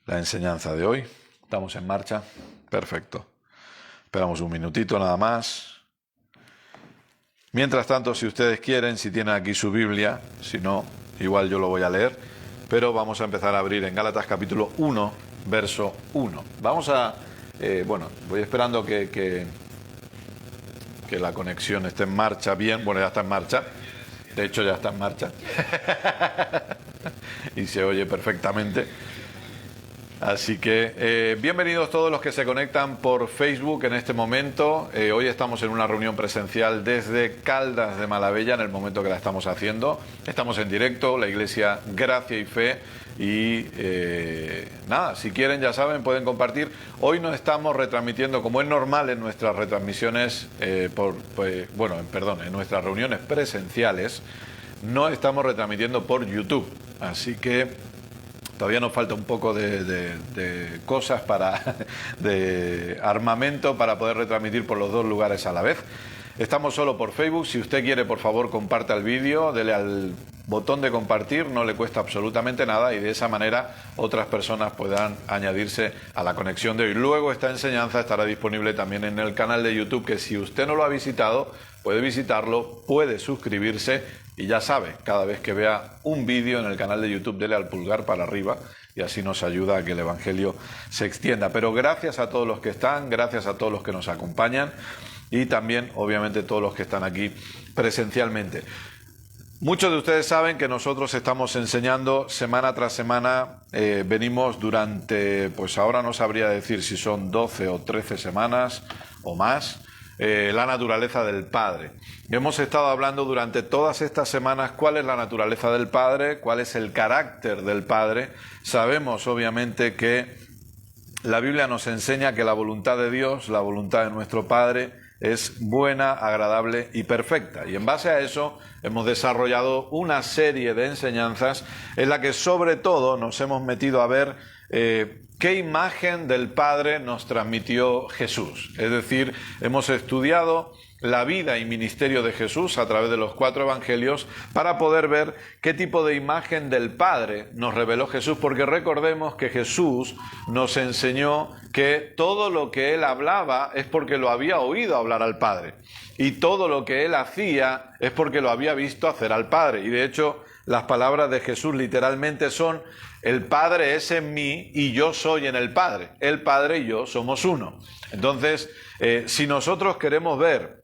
la enseñanza de hoy. ¿Estamos en marcha? Perfecto. Esperamos un minutito nada más. Mientras tanto, si ustedes quieren, si tienen aquí su Biblia, si no, igual yo lo voy a leer, pero vamos a empezar a abrir en Gálatas capítulo 1, verso 1. Vamos a, voy esperando que la conexión esté en marcha bien. Bueno, ya está en marcha. De hecho, ya está en marcha. Y se oye perfectamente. Así que bienvenidos todos los que se conectan por Facebook en este momento. Hoy estamos en una reunión presencial desde Caldas de Malavella en el momento que la estamos haciendo. Estamos en directo, la Iglesia Gracia y Fe. Y nada, si quieren, ya saben, pueden compartir. Hoy no estamos retransmitiendo como es normal en nuestras retransmisiones, en nuestras reuniones presenciales. No estamos retransmitiendo por YouTube. Así que todavía nos falta un poco de cosas de armamento para poder retransmitir por los dos lugares a la vez. Estamos solo por Facebook. Si usted quiere, por favor, comparta el vídeo, dele al botón de compartir, no le cuesta absolutamente nada y de esa manera otras personas puedan añadirse a la conexión de hoy. Luego esta enseñanza estará disponible también en el canal de YouTube, que si usted no lo ha visitado, puede visitarlo, puede suscribirse y ya sabe, cada vez que vea un vídeo en el canal de YouTube, dele al pulgar para arriba y así nos ayuda a que el Evangelio se extienda. Pero gracias a todos los que están, gracias a todos los que nos acompañan y también, obviamente, todos los que están aquí presencialmente. Muchos de ustedes saben que nosotros estamos enseñando semana tras semana, venimos durante, pues ahora no sabría decir si son 12 o 13 semanas o más, la naturaleza del Padre. Hemos estado hablando durante todas estas semanas cuál es la naturaleza del Padre, cuál es el carácter del Padre. Sabemos, obviamente, que la Biblia nos enseña que la voluntad de Dios, la voluntad de nuestro Padre, es buena, agradable y perfecta. Y en base a eso hemos desarrollado una serie de enseñanzas en la que sobre todo nos hemos metido a ver qué imagen del Padre nos transmitió Jesús. Es decir, hemos estudiado la vida y ministerio de Jesús a través de los 4 evangelios para poder ver qué tipo de imagen del Padre nos reveló Jesús, porque recordemos que Jesús nos enseñó que todo lo que Él hablaba es porque lo había oído hablar al Padre y todo lo que Él hacía es porque lo había visto hacer al Padre. Y de hecho las palabras de Jesús literalmente son: el Padre es en mí y yo soy en el Padre. El Padre y yo somos uno. Entonces, si nosotros queremos ver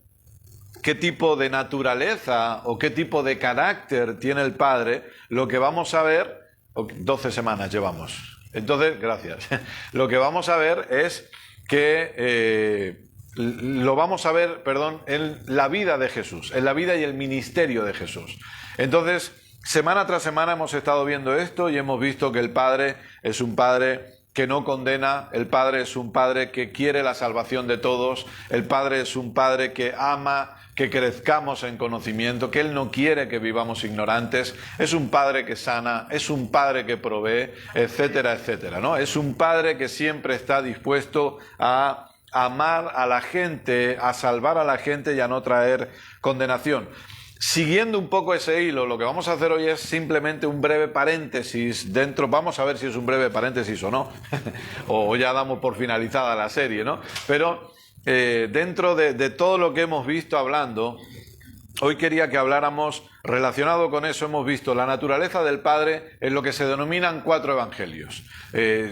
qué tipo de naturaleza o qué tipo de carácter tiene el Padre, lo que vamos a ver, 12 semanas llevamos. Entonces, gracias. Lo que vamos a ver es que lo vamos a ver, en la vida de Jesús, en la vida y el ministerio de Jesús. Entonces, semana tras semana hemos estado viendo esto y hemos visto que el Padre es un Padre que no condena, el Padre es un Padre que quiere la salvación de todos, el Padre es un Padre que ama que crezcamos en conocimiento, que Él no quiere que vivamos ignorantes, es un Padre que sana, es un Padre que provee, etcétera, etcétera, ¿no? Es un Padre que siempre está dispuesto a amar a la gente, a salvar a la gente y a no traer condenación. Siguiendo un poco ese hilo, lo que vamos a hacer hoy es simplemente un breve paréntesis dentro, vamos a ver si es un breve paréntesis o no, o ya damos por finalizada la serie, ¿no? Pero dentro de todo lo que hemos visto hablando, hoy quería que habláramos, relacionado con eso, hemos visto la naturaleza del Padre en lo que se denominan 4 evangelios.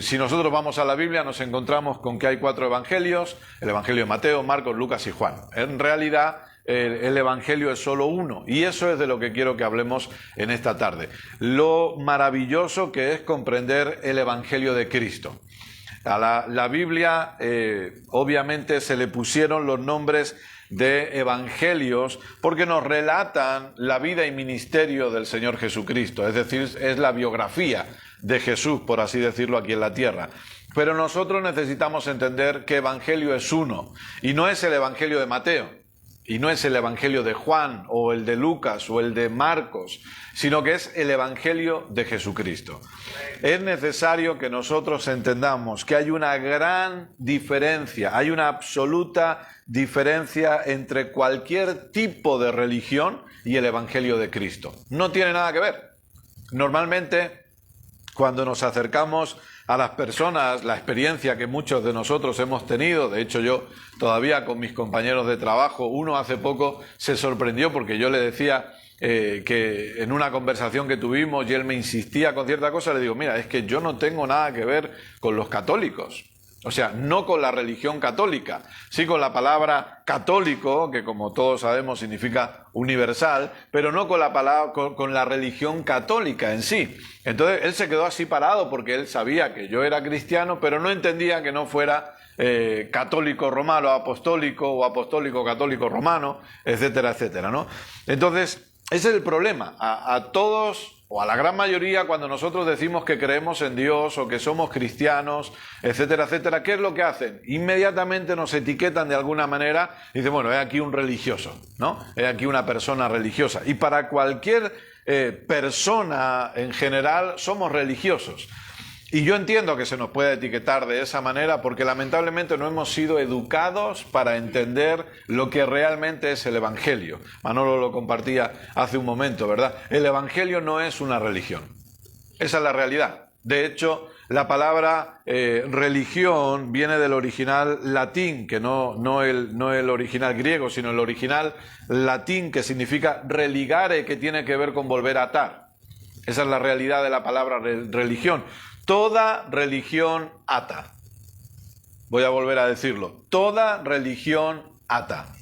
Si nosotros vamos a la Biblia nos encontramos con que hay 4 evangelios, el Evangelio de Mateo, Marcos, Lucas y Juan. En realidad el Evangelio es solo uno y eso es de lo que quiero que hablemos en esta tarde. Lo maravilloso que es comprender el Evangelio de Cristo. A la Biblia obviamente se le pusieron los nombres de evangelios porque nos relatan la vida y ministerio del Señor Jesucristo, es decir, es la biografía de Jesús, por así decirlo, aquí en la tierra. Pero nosotros necesitamos entender que evangelio es uno y no es el Evangelio de Mateo y no es el Evangelio de Juan o el de Lucas o el de Marcos, sino que es el Evangelio de Jesucristo. Es necesario que nosotros entendamos que hay una gran diferencia, hay una absoluta diferencia entre cualquier tipo de religión y el Evangelio de Cristo. No tiene nada que ver. Normalmente cuando nos acercamos a las personas, la experiencia que muchos de nosotros hemos tenido, de hecho yo todavía con mis compañeros de trabajo, uno hace poco se sorprendió porque yo le decía que en una conversación que tuvimos y él me insistía con cierta cosa, le digo, mira, es que yo no tengo nada que ver con los católicos. O sea, no con la religión católica, sí con la palabra católico, que como todos sabemos significa universal, pero no con la palabra, con la religión católica en sí. Entonces él se quedó así parado porque él sabía que yo era cristiano, pero no entendía que no fuera católico romano, apostólico o apostólico católico romano, etcétera, etcétera, ¿no? Entonces, ese es el problema. A todos, o a la gran mayoría, cuando nosotros decimos que creemos en Dios o que somos cristianos, etcétera, etcétera, ¿qué es lo que hacen? Inmediatamente nos etiquetan de alguna manera y dicen, bueno, es aquí un religioso, ¿no? Es aquí una persona religiosa. Y para cualquier persona en general somos religiosos. Y yo entiendo que se nos pueda etiquetar de esa manera porque lamentablemente no hemos sido educados para entender lo que realmente es el Evangelio. Manolo lo compartía hace un momento, ¿verdad? El Evangelio no es una religión. Esa es la realidad. De hecho, la palabra religión viene del original latín, que no el original griego, sino el original latín, que significa religare, que tiene que ver con volver a atar. Esa es la realidad de la palabra religión. Toda religión ata. Voy a volver a decirlo. Toda religión ata.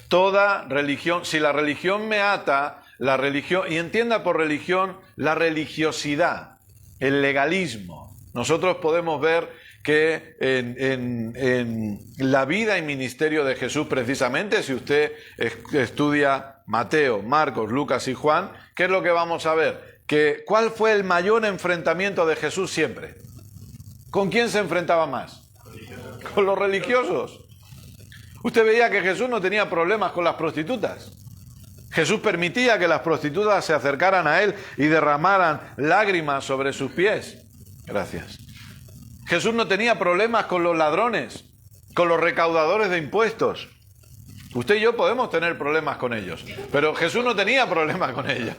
Toda religión, si la religión me ata, la religión, y entienda por religión la religiosidad, el legalismo. Nosotros podemos ver que en la vida y ministerio de Jesús, precisamente, si usted estudia Mateo, Marcos, Lucas y Juan, ¿qué es lo que vamos a ver? ¿Cuál fue el mayor enfrentamiento de Jesús siempre? ¿Con quién se enfrentaba más? Con los religiosos. Usted veía que Jesús no tenía problemas con las prostitutas. Jesús permitía que las prostitutas se acercaran a él y derramaran lágrimas sobre sus pies. Gracias. Jesús no tenía problemas con los ladrones, con los recaudadores de impuestos. Usted y yo podemos tener problemas con ellos, pero Jesús no tenía problemas con ellos.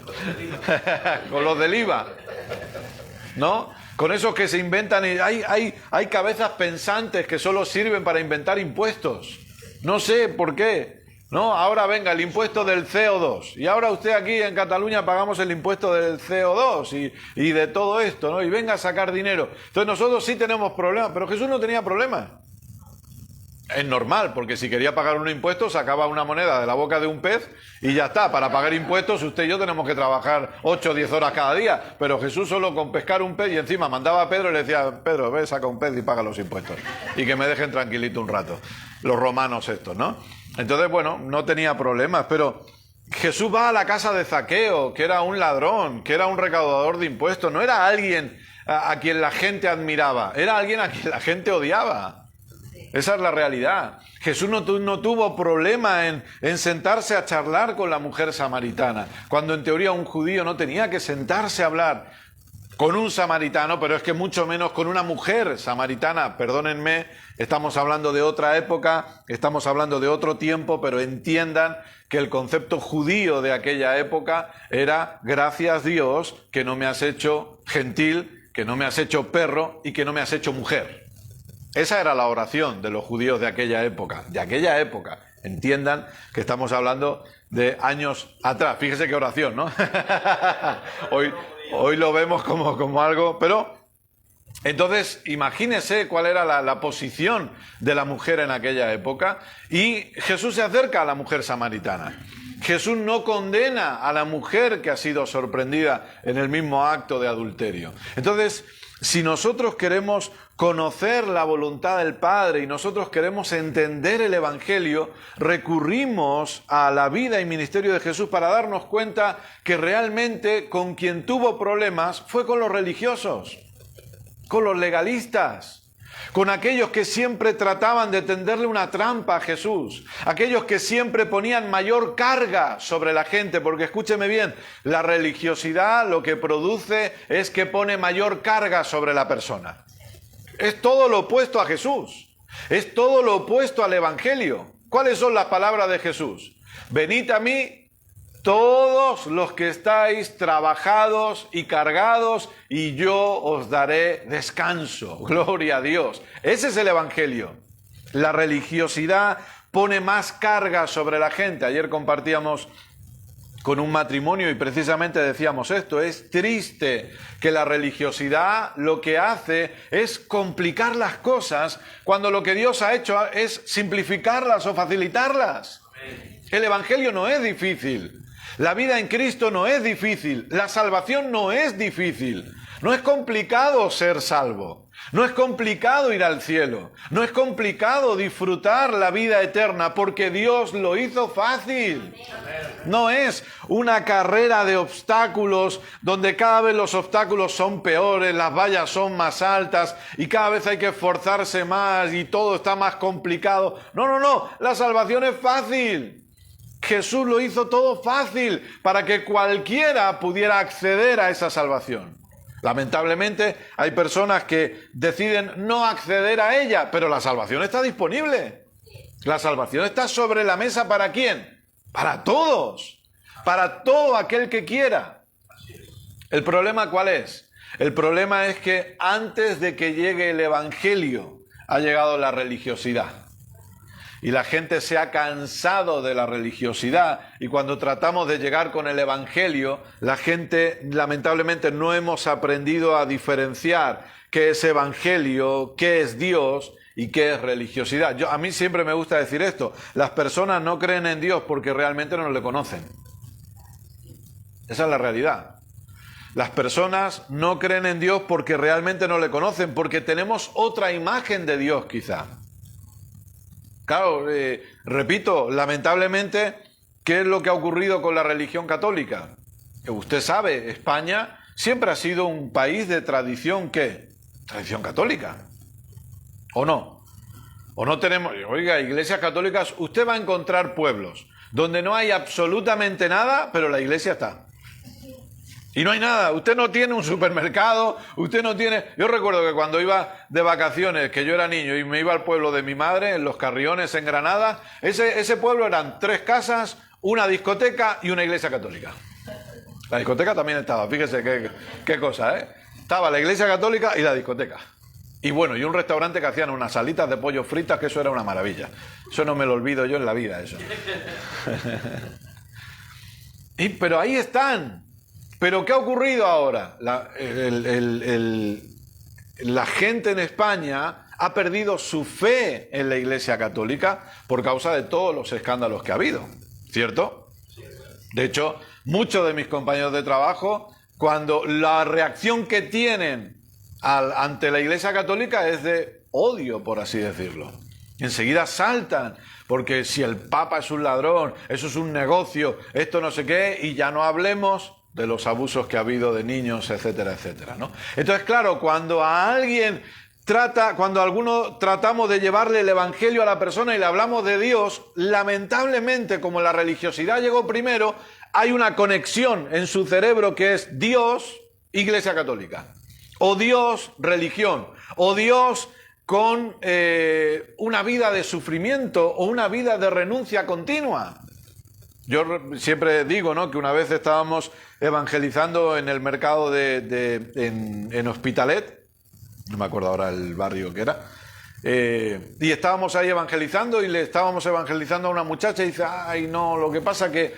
Con los del IVA, ¿no? Con esos que se inventan. Hay cabezas pensantes que solo sirven para inventar impuestos. No sé por qué. ¿No? Ahora venga el impuesto del CO2. Y ahora usted aquí en Cataluña pagamos el impuesto del CO2 y de todo esto, ¿no? Y venga a sacar dinero. Entonces nosotros sí tenemos problemas, pero Jesús no tenía problemas. Es normal, porque si quería pagar un impuesto sacaba una moneda de la boca de un pez y ya está. Para pagar impuestos usted y yo tenemos que trabajar 8 o 10 horas cada día, pero Jesús solo con pescar un pez, y encima mandaba a Pedro y le decía, Pedro, ve, saca un pez y paga los impuestos y que me dejen tranquilito un rato. Los romanos estos, ¿no? Entonces, bueno, no tenía problemas, pero Jesús va a la casa de Zaqueo, que era un ladrón, que era un recaudador de impuestos. No era alguien a quien la gente admiraba, era alguien a quien la gente odiaba. Esa es la realidad. Jesús no tuvo problema en sentarse a charlar con la mujer samaritana, cuando en teoría un judío no tenía que sentarse a hablar con un samaritano, pero es que mucho menos con una mujer samaritana. Perdónenme, estamos hablando de otra época, estamos hablando de otro tiempo, pero entiendan que el concepto judío de aquella época era, gracias Dios, que no me has hecho gentil, que no me has hecho perro y que no me has hecho mujer. Esa era la oración de los judíos de aquella época. De aquella época. Entiendan que estamos hablando de años atrás. Fíjese qué oración, ¿no? Hoy lo vemos como algo, pero entonces imagínese cuál era la posición de la mujer en aquella época. Y Jesús se acerca a la mujer samaritana. Jesús no condena a la mujer que ha sido sorprendida en el mismo acto de adulterio. Entonces, si nosotros queremos conocer la voluntad del Padre y nosotros queremos entender el Evangelio, recurrimos a la vida y ministerio de Jesús para darnos cuenta que realmente con quien tuvo problemas fue con los religiosos, con los legalistas, con aquellos que siempre trataban de tenderle una trampa a Jesús, aquellos que siempre ponían mayor carga sobre la gente, porque escúcheme bien, la religiosidad lo que produce es que pone mayor carga sobre la persona. Es todo lo opuesto a Jesús, es todo lo opuesto al Evangelio. ¿Cuáles son las palabras de Jesús? Venid a mí todos los que estáis trabajados y cargados, y yo os daré descanso. Gloria a Dios. Ese es el Evangelio. La religiosidad pone más carga sobre la gente. Ayer compartíamos con un matrimonio y precisamente decíamos esto. Es triste que la religiosidad lo que hace es complicar las cosas cuando lo que Dios ha hecho es simplificarlas o facilitarlas. El Evangelio no es difícil. La vida en Cristo no es difícil. La salvación no es difícil. No es complicado ser salvo. No es complicado ir al cielo. No es complicado disfrutar la vida eterna porque Dios lo hizo fácil. No es una carrera de obstáculos donde cada vez los obstáculos son peores, las vallas son más altas y cada vez hay que esforzarse más y todo está más complicado. No. La salvación es fácil. Jesús lo hizo todo fácil para que cualquiera pudiera acceder a esa salvación. Lamentablemente hay personas que deciden no acceder a ella, pero la salvación está disponible. La salvación está sobre la mesa ¿para quién? Para todos, para todo aquel que quiera. ¿El problema cuál es? El problema es que antes de que llegue el Evangelio ha llegado la religiosidad. Y la gente se ha cansado de la religiosidad y cuando tratamos de llegar con el Evangelio, la gente lamentablemente no hemos aprendido a diferenciar qué es Evangelio, qué es Dios y qué es religiosidad. A mí siempre me gusta decir esto, las personas no creen en Dios porque realmente no le conocen. Esa es la realidad. Las personas no creen en Dios porque realmente no le conocen, porque tenemos otra imagen de Dios quizá. Claro, repito, lamentablemente, ¿qué es lo que ha ocurrido con la religión católica? Usted sabe, España siempre ha sido un país de tradición, ¿qué? Tradición católica. ¿O no? ¿O no tenemos? Oiga, iglesias católicas, usted va a encontrar pueblos donde no hay absolutamente nada, pero la iglesia está. Y no hay nada, usted no tiene un supermercado, usted no tiene... Yo recuerdo que cuando iba de vacaciones, que yo era niño y me iba al pueblo de mi madre, en Los Carriones, en Granada, ese pueblo eran 3 casas, una discoteca y una iglesia católica. La discoteca también estaba, fíjese qué cosa, ¿eh? Estaba la iglesia católica y la discoteca. Y bueno, y un restaurante que hacían unas salitas de pollo fritas, que eso era una maravilla. Eso no me lo olvido yo en la vida, eso. Pero ahí están. ¿Pero qué ha ocurrido ahora? La gente en España ha perdido su fe en la Iglesia Católica por causa de todos los escándalos que ha habido, ¿cierto? De hecho, muchos de mis compañeros de trabajo, cuando la reacción que tienen ante la Iglesia Católica es de odio, por así decirlo. Enseguida saltan, porque si el Papa es un ladrón, eso es un negocio, esto no sé qué, y ya no hablemos de los abusos que ha habido de niños, etcétera, etcétera, ¿no? Entonces, claro, cuando alguno tratamos de llevarle el Evangelio a la persona y le hablamos de Dios, lamentablemente, como la religiosidad llegó primero, hay una conexión en su cerebro que es Dios, Iglesia Católica, o Dios, religión, o Dios con una vida de sufrimiento o una vida de renuncia continua. Yo siempre digo, ¿no?, que una vez estábamos evangelizando en el mercado en Hospitalet, no me acuerdo ahora el barrio que era, y estábamos ahí evangelizando y le estábamos evangelizando a una muchacha y dice, ay no, lo que pasa que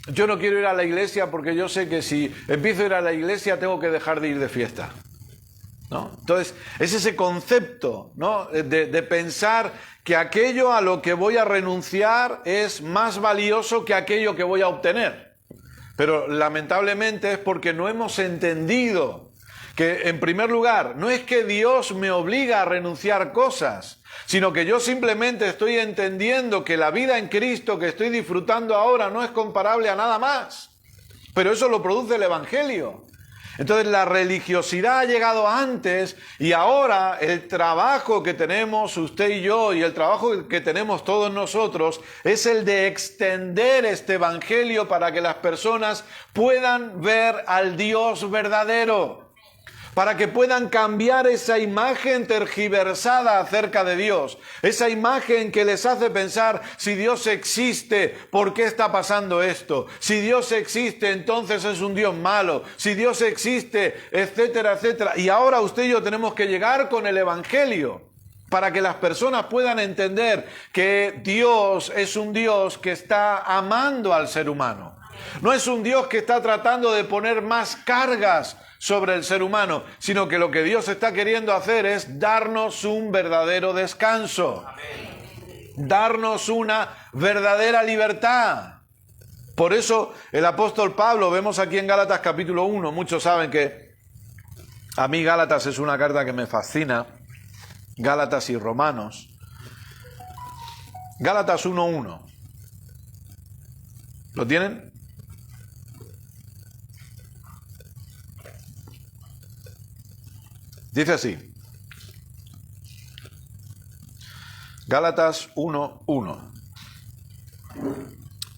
yo no quiero ir a la iglesia porque yo sé que si empiezo a ir a la iglesia tengo que dejar de ir de fiesta, ¿no? Entonces, es ese concepto, ¿no?, de pensar que aquello a lo que voy a renunciar es más valioso que aquello que voy a obtener. Pero lamentablemente es porque no hemos entendido que, en primer lugar, no es que Dios me obliga a renunciar cosas, sino que yo simplemente estoy entendiendo que la vida en Cristo que estoy disfrutando ahora no es comparable a nada más. Pero eso lo produce el Evangelio. Entonces la religiosidad ha llegado antes y ahora el trabajo que tenemos usted y yo y el trabajo que tenemos todos nosotros es el de extender este evangelio para que las personas puedan ver al Dios verdadero. para que puedan cambiar esa imagen tergiversada acerca de Dios, esa imagen que les hace pensar, si Dios existe, ¿por qué está pasando esto? Si Dios existe, entonces es un Dios malo, si Dios existe, etcétera, etcétera. Y ahora usted y yo tenemos que llegar con el Evangelio para que las personas puedan entender que Dios es un Dios que está amando al ser humano. No es un Dios que está tratando de poner más cargas sobre el ser humano, sino que lo que Dios está queriendo hacer es darnos un verdadero descanso, darnos una verdadera libertad. Por eso el apóstol Pablo, vemos aquí en Gálatas capítulo 1, muchos saben que a mí Gálatas es una carta que me fascina, Gálatas y Romanos. Gálatas 1:1. ¿Lo tienen? Dice así, Gálatas 1:1.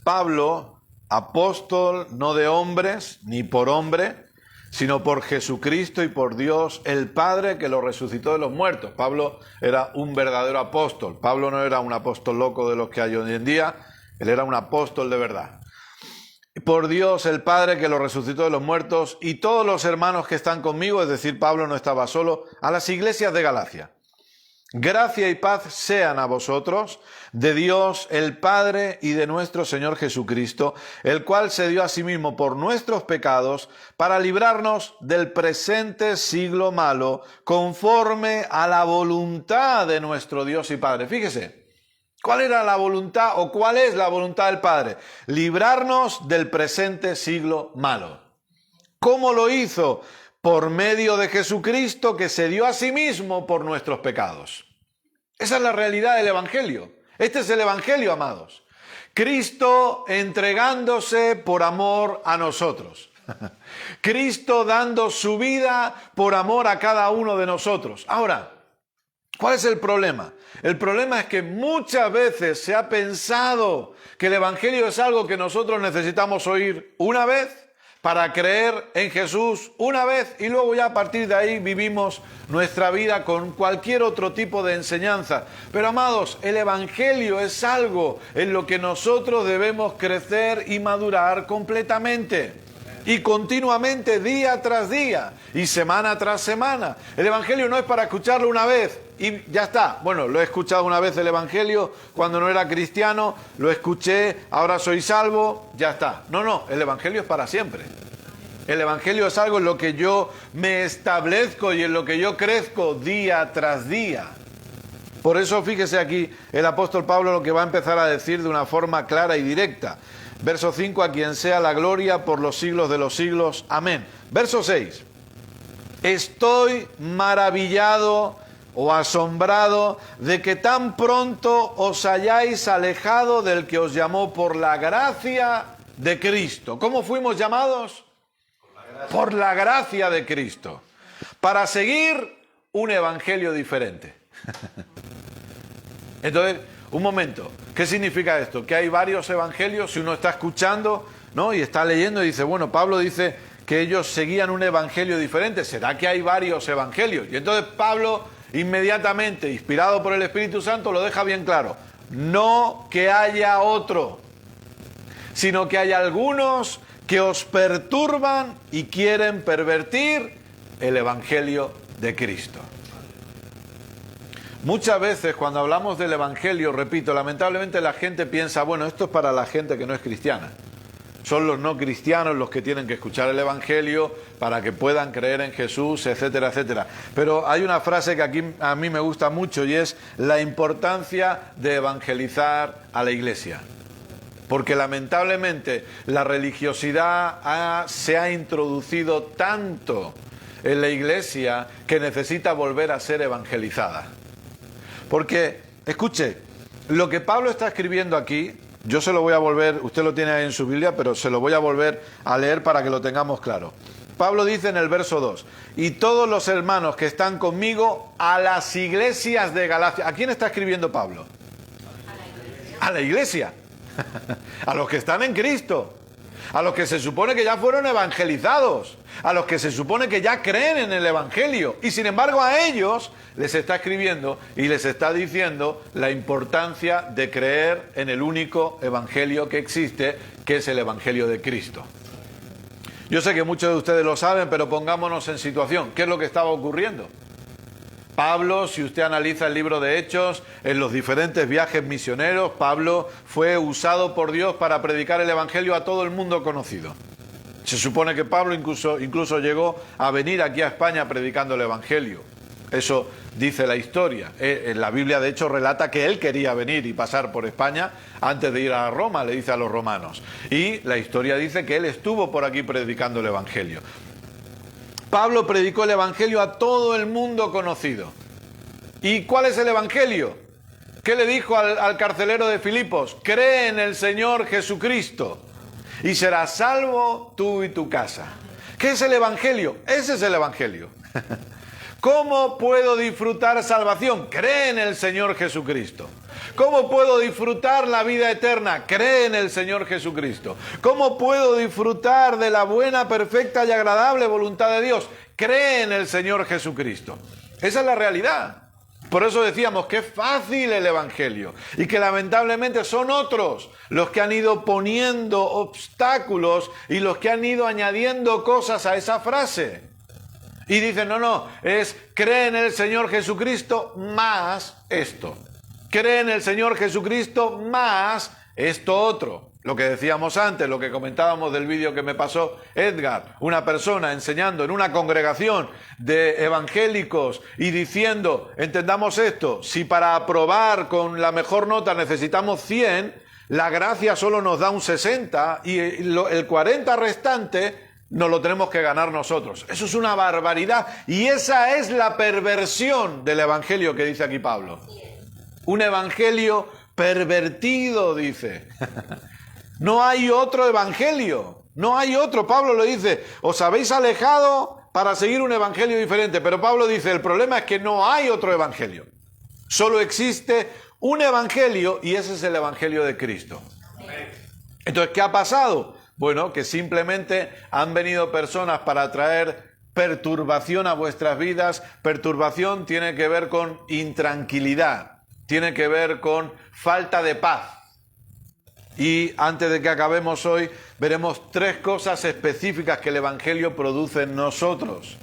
Pablo, apóstol no de hombres ni por hombre, sino por Jesucristo y por Dios el Padre que lo resucitó de los muertos. Pablo era un verdadero apóstol. Pablo no era un apóstol loco de los que hay hoy en día, él era un apóstol de verdad. Por Dios el Padre que lo resucitó de los muertos, y todos los hermanos que están conmigo, es decir, Pablo no estaba solo, a las iglesias de Galacia. Gracia y paz sean a vosotros, de Dios el Padre y de nuestro Señor Jesucristo, el cual se dio a sí mismo por nuestros pecados, para librarnos del presente siglo malo, conforme a la voluntad de nuestro Dios y Padre. Fíjese. ¿Cuál era la voluntad o cuál es la voluntad del Padre? Librarnos del presente siglo malo. ¿Cómo lo hizo? Por medio de Jesucristo, que se dio a sí mismo por nuestros pecados. Esa es la realidad del Evangelio. Este es el Evangelio, amados. Cristo entregándose por amor a nosotros. Cristo dando su vida por amor a cada uno de nosotros. Ahora, ¿cuál es el problema? El problema es que muchas veces se ha pensado que el Evangelio es algo que nosotros necesitamos oír una vez para creer en Jesús una vez y luego ya a partir de ahí vivimos nuestra vida con cualquier otro tipo de enseñanza. Pero amados, el Evangelio es algo en lo que nosotros debemos crecer y madurar completamente. Y continuamente, día tras día y semana tras semana. El Evangelio no es para escucharlo una vez y ya está. Bueno, lo he escuchado una vez el Evangelio cuando no era cristiano, lo escuché, ahora soy salvo, ya está. No, el Evangelio es para siempre. El Evangelio es algo en lo que yo me establezco y en lo que yo crezco día tras día. Por eso fíjese aquí el apóstol Pablo lo que va a empezar a decir de una forma clara y directa. Verso 5, a quien sea la gloria por los siglos de los siglos. Amén. Verso 6. Estoy maravillado o asombrado de que tan pronto os hayáis alejado del que os llamó por la gracia de Cristo. ¿Cómo fuimos llamados? Por la gracia de Cristo. Para seguir un evangelio diferente. Entonces, un momento, ¿qué significa esto? Que hay varios evangelios, si uno está escuchando, ¿no? Y está leyendo y dice, bueno, Pablo dice que ellos seguían un evangelio diferente, ¿será que hay varios evangelios? Y entonces Pablo inmediatamente, inspirado por el Espíritu Santo, lo deja bien claro. No que haya otro, sino que hay algunos que os perturban y quieren pervertir el evangelio de Cristo. Muchas veces cuando hablamos del Evangelio, repito, lamentablemente la gente piensa, bueno, esto es para la gente que no es cristiana. Son los no cristianos los que tienen que escuchar el Evangelio para que puedan creer en Jesús, etcétera, etcétera. Pero hay una frase que aquí a mí me gusta mucho y es la importancia de evangelizar a la iglesia. Porque lamentablemente la religiosidad se ha introducido tanto en la iglesia que necesita volver a ser evangelizada. Porque, escuche, lo que Pablo está escribiendo aquí, yo se lo voy a volver, usted lo tiene ahí en su Biblia, pero se lo voy a volver a leer para que lo tengamos claro. Pablo dice en el verso 2, y todos los hermanos que están conmigo a las iglesias de Galacia. ¿A quién está escribiendo Pablo? A la iglesia. A los que están en Cristo. a los que se supone que ya fueron evangelizados, a los que se supone que ya creen en el Evangelio. Y sin embargo a ellos les está escribiendo y les está diciendo la importancia de creer en el único Evangelio que existe, que es el Evangelio de Cristo. Yo sé que muchos de ustedes lo saben, pero pongámonos en situación. ¿Qué es lo que estaba ocurriendo? Pablo, si usted analiza el libro de Hechos, en los diferentes viajes misioneros, Pablo fue usado por Dios para predicar el Evangelio a todo el mundo conocido. Se supone que Pablo incluso llegó a venir aquí a España predicando el Evangelio. Eso dice la historia. En la Biblia, de hecho, relata que él quería venir y pasar por España antes de ir a Roma, le dice a los romanos. Y la historia dice que él estuvo por aquí predicando el Evangelio. Pablo predicó el Evangelio a todo el mundo conocido. ¿Y cuál es el Evangelio? ¿Qué le dijo al carcelero de Filipos? Cree en el Señor Jesucristo y serás salvo tú y tu casa. ¿Qué es el Evangelio? Ese es el Evangelio. ¿Cómo puedo disfrutar salvación? Cree en el Señor Jesucristo. ¿Cómo puedo disfrutar la vida eterna? Cree en el Señor Jesucristo. ¿Cómo puedo disfrutar de la buena, perfecta y agradable voluntad de Dios? Cree en el Señor Jesucristo. Esa es la realidad. Por eso decíamos que es fácil el Evangelio y que lamentablemente son otros los que han ido poniendo obstáculos y los que han ido añadiendo cosas a esa frase. Y dicen, no, es cree en el Señor Jesucristo más esto. Cree en el Señor Jesucristo más esto otro. Lo que decíamos antes, lo que comentábamos del vídeo que me pasó Edgar, una persona enseñando en una congregación de evangélicos y diciendo, entendamos esto, si para aprobar con la mejor nota necesitamos 100, la gracia solo nos da un 60 y el 40 restante nos lo tenemos que ganar nosotros. Eso es una barbaridad y esa es la perversión del evangelio que dice aquí Pablo. Un evangelio pervertido, dice. No hay otro evangelio, no hay otro. Pablo lo dice, os habéis alejado para seguir un evangelio diferente. Pero Pablo dice, el problema es que no hay otro evangelio. Solo existe un evangelio y ese es el evangelio de Cristo. Entonces, ¿qué ha pasado? Bueno, que simplemente han venido personas para traer perturbación a vuestras vidas. Perturbación tiene que ver con intranquilidad, tiene que ver con falta de paz. Y antes de que acabemos hoy, veremos 3 cosas específicas que el Evangelio produce en nosotros.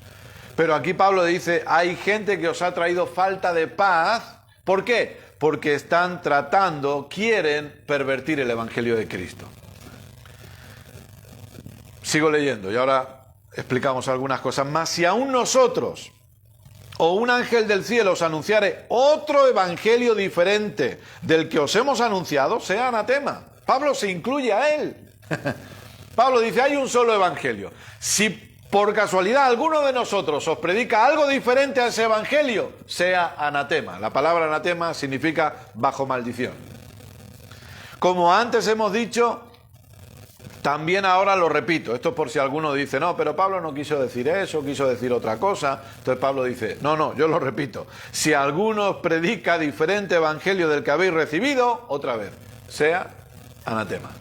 Pero aquí Pablo dice, hay gente que os ha traído falta de paz. ¿Por qué? Porque quieren pervertir el Evangelio de Cristo. Sigo leyendo y ahora explicamos algunas cosas más. Si aún nosotros o un ángel del cielo os anunciare otro evangelio diferente del que os hemos anunciado, sea anatema. Pablo se incluye a él. Pablo dice, hay un solo evangelio. Si por casualidad alguno de nosotros os predica algo diferente a ese evangelio, sea anatema. La palabra anatema significa bajo maldición. Como antes hemos dicho, también ahora lo repito. Esto es por si alguno dice, no, pero Pablo no quiso decir eso, quiso decir otra cosa. Entonces Pablo dice, no, yo lo repito. Si alguno os predica diferente evangelio del que habéis recibido, otra vez, sea anatema.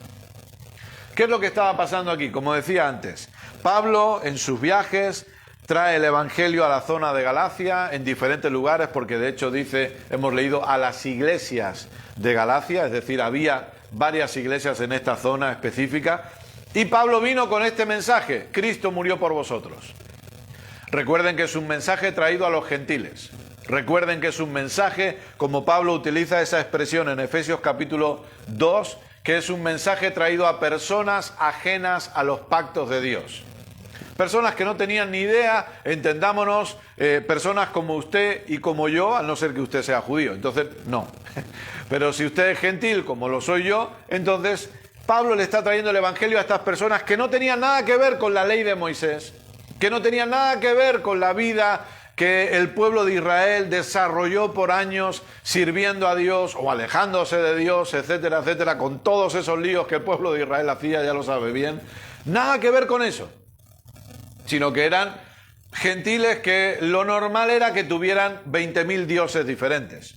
¿Qué es lo que estaba pasando aquí? Como decía antes, Pablo en sus viajes trae el evangelio a la zona de Galacia en diferentes lugares, porque de hecho dice, hemos leído a las iglesias de Galacia, es decir, había varias iglesias en esta zona específica, y Pablo vino con este mensaje, Cristo murió por vosotros. Recuerden que es un mensaje traído a los gentiles. Recuerden que es un mensaje, como Pablo utiliza esa expresión en Efesios capítulo 2, que es un mensaje traído a personas ajenas a los pactos de Dios. Personas que no tenían ni idea, entendámonos, personas como usted y como yo, a no ser que usted sea judío. Entonces, no. Pero si usted es gentil, como lo soy yo, entonces Pablo le está trayendo el evangelio a estas personas que no tenían nada que ver con la ley de Moisés, que no tenían nada que ver con la vida que el pueblo de Israel desarrolló por años sirviendo a Dios o alejándose de Dios, etcétera, etcétera, con todos esos líos que el pueblo de Israel hacía, ya lo sabe bien. Nada que ver con eso, sino que eran gentiles que lo normal era que tuvieran 20.000 dioses diferentes.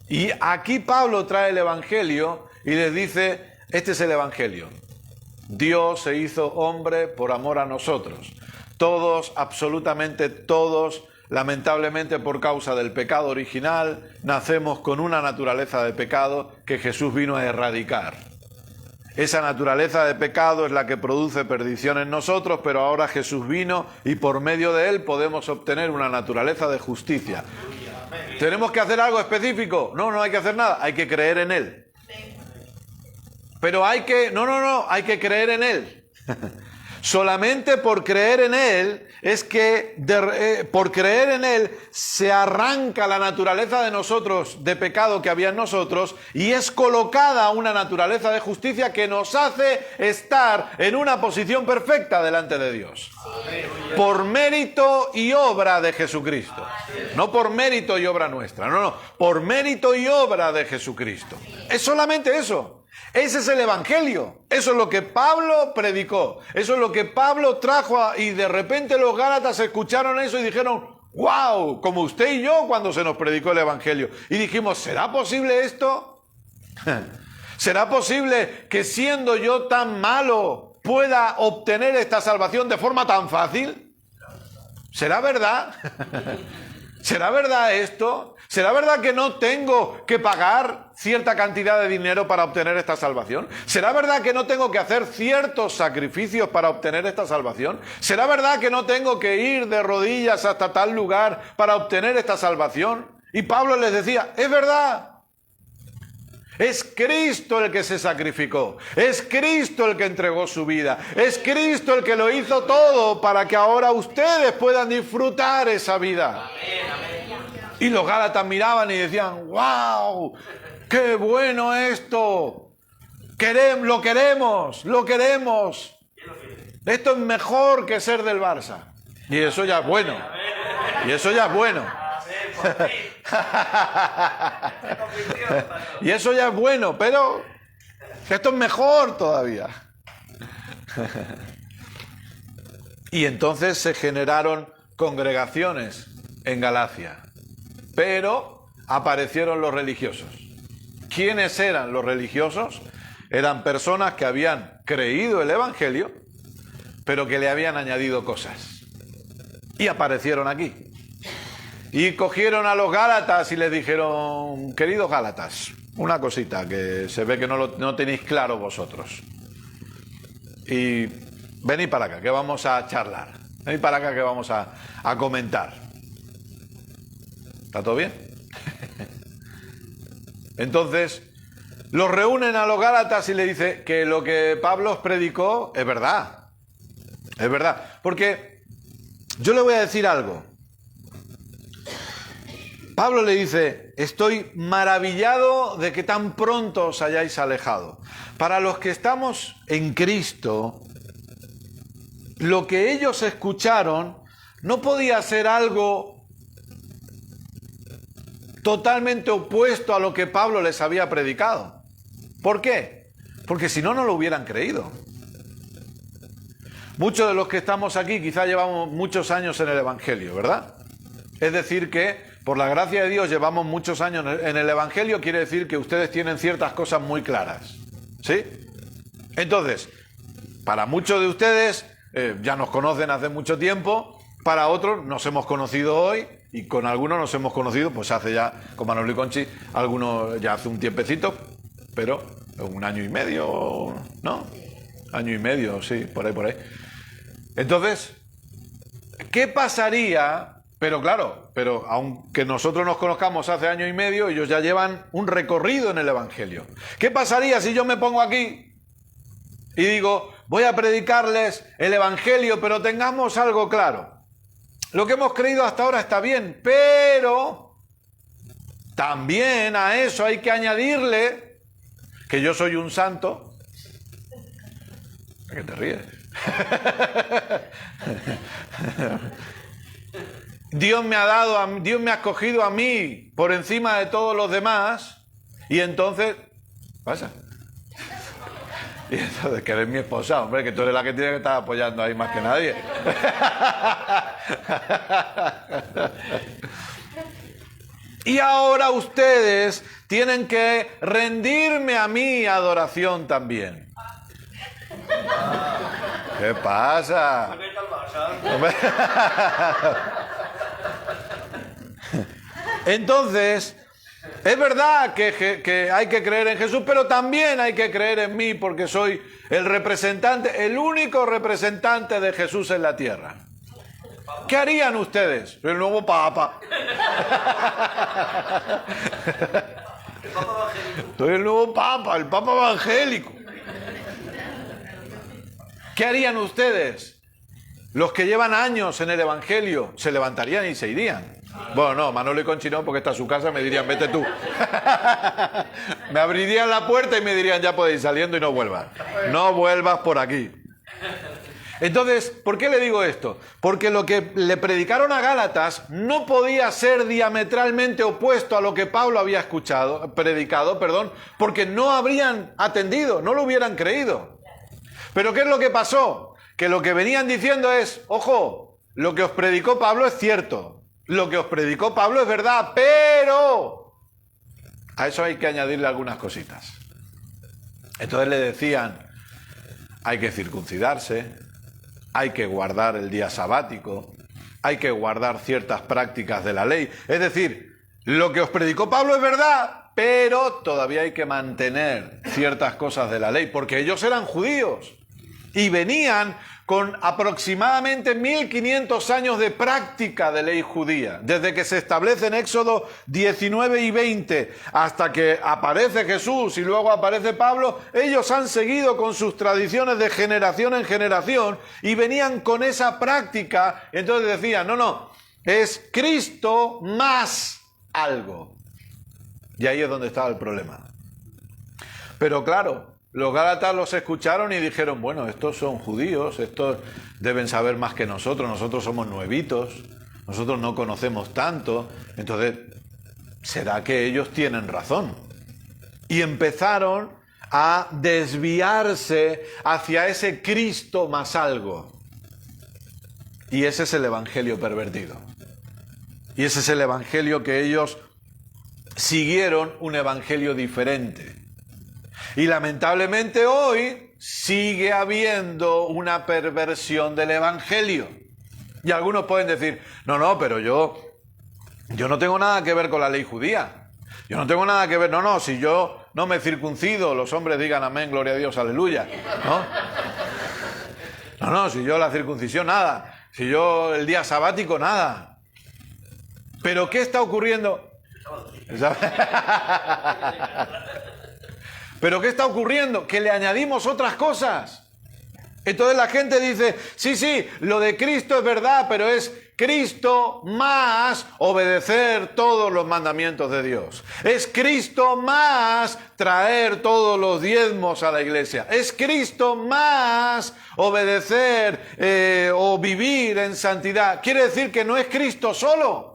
Y aquí Pablo trae el evangelio y les dice, este es el evangelio. Dios se hizo hombre por amor a nosotros. Todos, absolutamente todos, lamentablemente por causa del pecado original, nacemos con una naturaleza de pecado que Jesús vino a erradicar. Esa naturaleza de pecado es la que produce perdición en nosotros, pero ahora Jesús vino y por medio de él podemos obtener una naturaleza de justicia. ¿Tenemos que hacer algo específico? No, no hay que hacer nada, hay que creer en él. Pero hay que creer en él. Solamente por creer en él es que por creer en él se arranca la naturaleza de nosotros, de pecado que había en nosotros, y es colocada una naturaleza de justicia que nos hace estar en una posición perfecta delante de Dios. Por mérito y obra de Jesucristo. No por mérito y obra nuestra, no, por mérito y obra de Jesucristo. Es solamente eso. Ese es el Evangelio, eso es lo que Pablo predicó, eso es lo que Pablo trajo y de repente los Gálatas escucharon eso y dijeron, ¡wow! Como usted y yo cuando se nos predicó el Evangelio. Y dijimos, ¿será posible esto? ¿Será posible que siendo yo tan malo pueda obtener esta salvación de forma tan fácil? ¿Será verdad? ¿Será verdad esto? ¿Será verdad que no tengo que pagar cierta cantidad de dinero para obtener esta salvación? ¿Será verdad que no tengo que hacer ciertos sacrificios para obtener esta salvación? ¿Será verdad que no tengo que ir de rodillas hasta tal lugar para obtener esta salvación? Y Pablo les decía, es verdad. Es Cristo el que se sacrificó, es Cristo el que entregó su vida, es Cristo el que lo hizo todo para que ahora ustedes puedan disfrutar esa vida. Amén, amén. Y los Gálatas miraban y decían, ¡wow! ¡Qué bueno esto! Lo queremos. Esto es mejor que ser del Barça. Y eso ya es bueno. Y eso ya es bueno, pero esto es mejor todavía. Y entonces se generaron congregaciones en Galacia, pero aparecieron los religiosos. ¿Quiénes eran los religiosos? Eran personas que habían creído el Evangelio, pero que le habían añadido cosas. Y aparecieron aquí. Y cogieron a los Gálatas y les dijeron, queridos Gálatas, una cosita que se ve que no tenéis claro vosotros. Y venid para acá, que vamos a charlar. Venid para acá, que vamos a comentar. ¿Está todo bien? Entonces, los reúnen a los Gálatas y le dice que lo que Pablo os predicó es verdad. Es verdad. Porque yo le voy a decir algo. Pablo le dice, estoy maravillado de que tan pronto os hayáis alejado. Para los que estamos en Cristo, lo que ellos escucharon no podía ser algo totalmente opuesto a lo que Pablo les había predicado. ¿Por qué? Porque si no, no lo hubieran creído. Muchos de los que estamos aquí quizá llevamos muchos años en el Evangelio, ¿verdad? Es decir que por la gracia de Dios llevamos muchos años en el Evangelio, quiere decir que ustedes tienen ciertas cosas muy claras, ¿sí? Entonces, para muchos de ustedes ya nos conocen hace mucho tiempo, para otros nos hemos conocido hoy y con algunos nos hemos conocido pues hace ya, con Manolo y Conchi, algunos ya hace un tiempecito, pero 1 año y medio, ¿no? Año y medio, sí, por ahí. Entonces, ¿qué pasaría? Pero claro, aunque nosotros nos conozcamos hace 1 año y medio, ellos ya llevan un recorrido en el Evangelio. ¿Qué pasaría si yo me pongo aquí y digo, voy a predicarles el Evangelio, pero tengamos algo claro? Lo que hemos creído hasta ahora está bien, pero también a eso hay que añadirle que yo soy un santo. ¿A qué te ríes? Dios me ha escogido a mí por encima de todos los demás y entonces, pasa. Y entonces, que eres mi esposa, hombre, que tú eres la que tiene que estar apoyando ahí más que nadie. Y ahora ustedes tienen que rendirme a mí adoración también. ¿Qué pasa? Entonces, es verdad que hay que creer en Jesús, pero también hay que creer en mí porque soy el representante, el único representante de Jesús en la tierra. ¿Qué harían ustedes? Soy el nuevo Papa. Soy el nuevo Papa, el Papa evangélico. ¿Qué harían ustedes? Los que llevan años en el Evangelio se levantarían y se irían. Bueno, no, Manolo y Conchi no, porque está en su casa, me dirían, vete tú. Me abrirían la puerta y me dirían, ya podéis ir saliendo y no vuelvas. No vuelvas por aquí. Entonces, ¿por qué le digo esto? Porque lo que le predicaron a Gálatas no podía ser diametralmente opuesto a lo que Pablo había predicado, porque no habrían atendido, no lo hubieran creído. Pero ¿qué es lo que pasó? Que lo que venían diciendo es, ojo, lo que os predicó Pablo es cierto, lo que os predicó Pablo es verdad, pero a eso hay que añadirle algunas cositas. Entonces le decían, hay que circuncidarse, hay que guardar el día sabático, hay que guardar ciertas prácticas de la ley. Es decir, lo que os predicó Pablo es verdad, pero todavía hay que mantener ciertas cosas de la ley, porque ellos eran judíos y venían con aproximadamente 1500 años de práctica de ley judía, desde que se establece en Éxodo 19 y 20 hasta que aparece Jesús y luego aparece Pablo. Ellos han seguido con sus tradiciones de generación en generación y venían con esa práctica. Entonces decían, no, es Cristo más algo. Y ahí es donde estaba el problema. Pero claro, los gálatas los escucharon y dijeron, bueno, estos son judíos, estos deben saber más que nosotros somos nuevitos, nosotros no conocemos tanto, entonces, ¿será que ellos tienen razón? Y empezaron a desviarse hacia ese Cristo más algo. Y ese es el evangelio pervertido. Y ese es el evangelio que ellos siguieron, un evangelio diferente. Y lamentablemente hoy sigue habiendo una perversión del evangelio. Y algunos pueden decir, no, pero yo no tengo nada que ver con la ley judía. Yo no tengo nada que ver, si yo no me circuncido, los hombres digan amén, gloria a Dios, aleluya. No, si yo la circuncisión, nada. Si yo el día sabático, nada. Pero ¿qué está ocurriendo? ¿Pero qué está ocurriendo? Que le añadimos otras cosas. Entonces la gente dice, sí, lo de Cristo es verdad, pero es Cristo más obedecer todos los mandamientos de Dios. Es Cristo más traer todos los diezmos a la iglesia. Es Cristo más obedecer o vivir en santidad. Quiere decir que no es Cristo solo.